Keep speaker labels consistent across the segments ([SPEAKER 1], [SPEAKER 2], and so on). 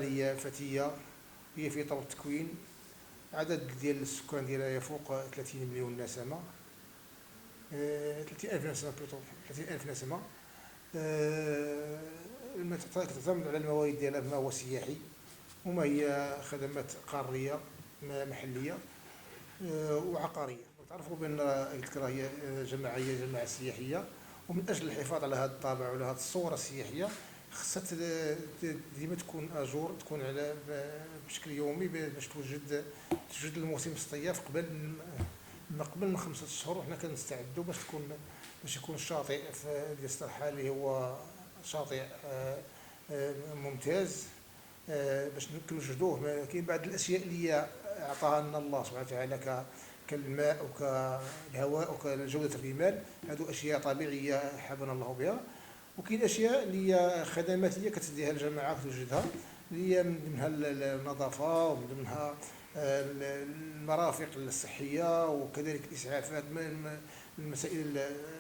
[SPEAKER 1] عمرانية فتية، هي في طور التكوين. عدد ديال السكان ديالها يفوق 30 مليون نسمة، 30 ألف نسمة بلوتو، 30 ألف نسمة. تعتمد على الموارد ديالها، ما هو سياحي وما هي خدمات قارية محلية وعقارية. تعرفوا بأن قلت هي جماعة سياحية، ومن أجل الحفاظ على هذا الطابع وعلى هذه الصورة السياحية خصها ديما تكون اجور، تكون على بشكل يومي باش توجد الموسم الصيف قبل من 5 اشهر. وحنا كنستعدوا باش يكون الشاطئ ديال السرحه اللي هو شاطئ ممتاز، باش نوجدوه. كاين بعض الاشياء اللي اعطاها لنا الله سبحانه وتعالى كالماء وكالهواء وكجوده الرمال، هذو اشياء طبيعيه حبنا الله بها. وكاين اشياء اللي هي خدماتيه كتديها الجماعه توجدها، اللي هي من ضمنها النظافه، ومن ضمنها المرافق الصحيه، وكذلك الاسعافات، المسائل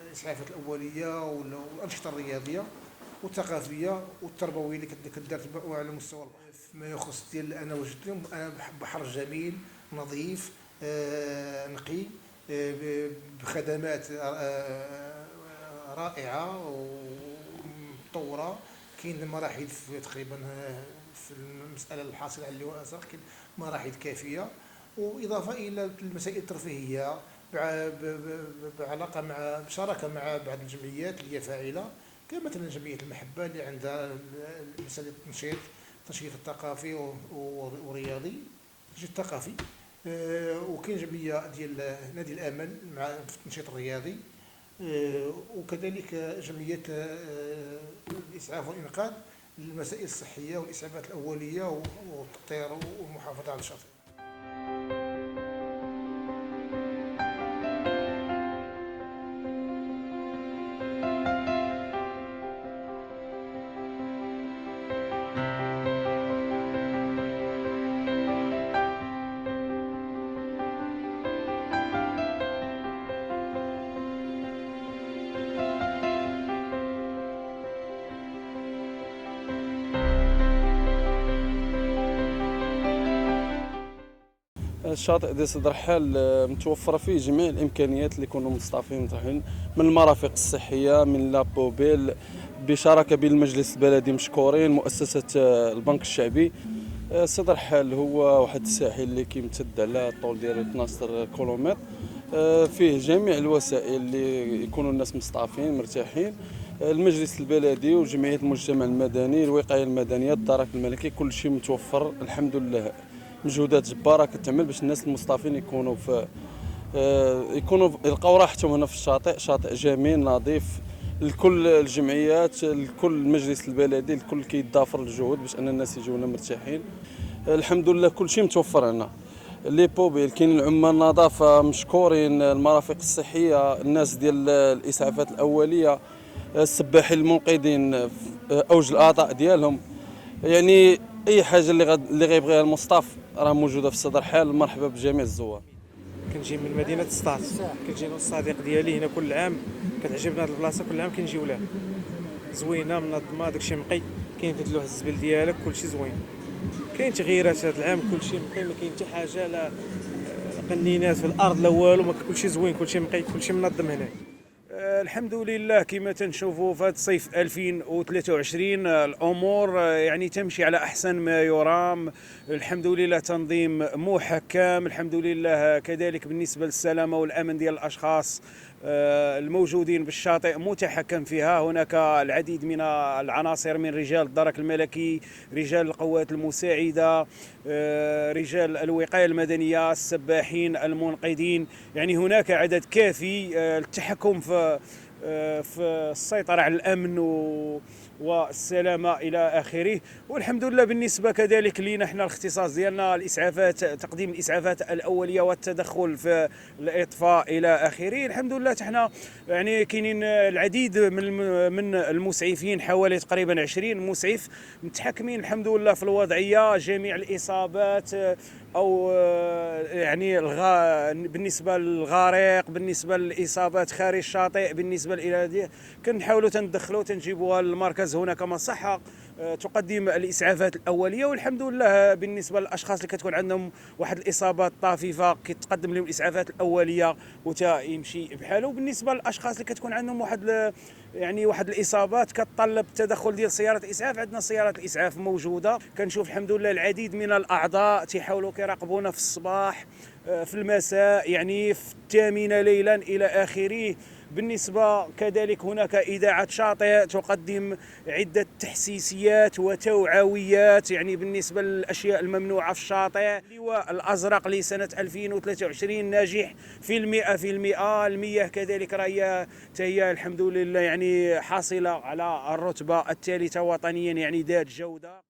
[SPEAKER 1] الاسعافات الاوليه والانشطه الرياضيه والثقافيه والتربويه اللي كدار على مستوى. فيما يخص ديال انا وجدت لهم، انا بحر جميل نظيف نقي بخدمات رائعه ومطوره. كاين المراحل تقريبا في المساله الحاصله على اللواء الازرق، كاين مراحل كافيه، واضافه الى المسائل الترفيهيه بعلاقه بشراكه مع بعض الجمعيات اللي هي فاعله، كمثلا جمعيه المحبه اللي عندها مساله التنشيط الثقافي والرياضي، التنشيط الثقافي. وكاين جمعيه ديال نادي الامل مع التنشيط الرياضي، وكذلك جمعيه الاسعاف والانقاذ للمسائل الصحيه والاسعافات الاوليه والتطهير والمحافظه على الشاطئ.
[SPEAKER 2] الشاطئ ديال سد الرحال متوفره فيه جميع الامكانيات اللي يكونوا مستضافين متاحين، من المرافق الصحيه، من لابوبيل، بشراكه بين المجلس البلدي مشكورين، مؤسسه البنك الشعبي. سد الرحال هو واحد الساحل اللي كيمتد على الطول ديالو 12 كيلومتر، فيه جميع الوسائل اللي يكونوا الناس مستضافين مرتاحين. المجلس البلدي وجمعيه المجتمع المدني، الوقايه المدنيه، الدرك الملكي، كل شيء متوفر الحمد لله. مجهودات جباره كتعمل باش الناس المصطافين يكونوا يلقاو راحتهم هنا في الشاطئ. شاطئ جميل نظيف، لكل الجمعيات، لكل المجلس البلدي، الكل كيتضافر الجهود باش ان الناس يجوا هنا مرتاحين. الحمد لله كل شيء متوفر هنا، لي بوبيل كاين، العمال النظافه مشكورين، المرافق الصحيه، الناس ديال الاسعافات الاوليه، السباحين المنقذين، اوج الاعضاء ديالهم. يعني اي حاجه اللي غيبغيها المصطاف راه موجوده في سد الرحال. مرحبا بجميع الزوار.
[SPEAKER 3] كنجي من مدينه سطات، كنجي انا والصديق ديالي هنا كل عام، كتعجبنا هذه البلاصه، كل عام كنجيو لها. زوينه منظمه، داكشي نقي، كاين تدلوح الزبل ديالك، كلشي زوين. كاين تغييرات هذا العام، كلشي نقي، ما كاين حتى حاجه لا قنينات في الارض لا والو، كلشي زوين، كلشي نقي، كلشي منظم هنا. الحمد لله كما تنشوفوا في هذا الصيف 2023 الامور يعني تمشي على احسن ما يرام. الحمد لله تنظيم محكم، الحمد لله كذلك بالنسبه للسلامه والامن ديال الاشخاص الموجودين بالشاطئ متحكم فيها. هناك العديد من العناصر من رجال الدرك الملكي، رجال القوات المساعده، رجال الوقايه المدنيه، السباحين، المنقذين. يعني هناك عدد كافي للتحكم في السيطره على الامن والسلامه الى اخره. والحمد لله بالنسبه كذلك لينا احنا الاختصاص ديالنا الاسعافات، تقديم الاسعافات الاوليه والتدخل في الاطفاء الى اخره. الحمد لله احنا يعني كاينين العديد من المسعفين، حوالي تقريبا 20 مسعف متحكمين الحمد لله في الوضعيه. جميع الاصابات او يعني بالنسبه للغريق، بالنسبه للاصابات خارج الشاطئ، بالنسبه الى كنحاولوا تندخلوا تنجيبوها للمركز هنا كمصحه
[SPEAKER 4] تقدم الاسعافات الاوليه، والحمد لله بالنسبه للاشخاص اللي كتكون عندهم واحد الاصابات طاففه كتقدم لهم الاسعافات الاوليه وتا يمشي بحاله. وبالنسبه للاشخاص اللي كتكون عندهم واحد الاصابات كتطلب التدخل ديال سياره الاسعاف، عندنا سيارات الاسعاف موجوده. كنشوف الحمد لله العديد من الاعضاء تيحاولوا كيراقبونا في الصباح، في المساء، يعني في 8 ليلا الى اخره. بالنسبة كذلك هناك إذاعة شاطئ تقدم عدة تحسيسيات وتوعويات يعني بالنسبة للأشياء الممنوعة في الشاطئ. اللواء الأزرق لسنة 2023 ناجح في 100%. المياه كذلك راهي هي الحمد لله يعني حاصلة على الرتبة الثالثة وطنيا، يعني ذات جودة.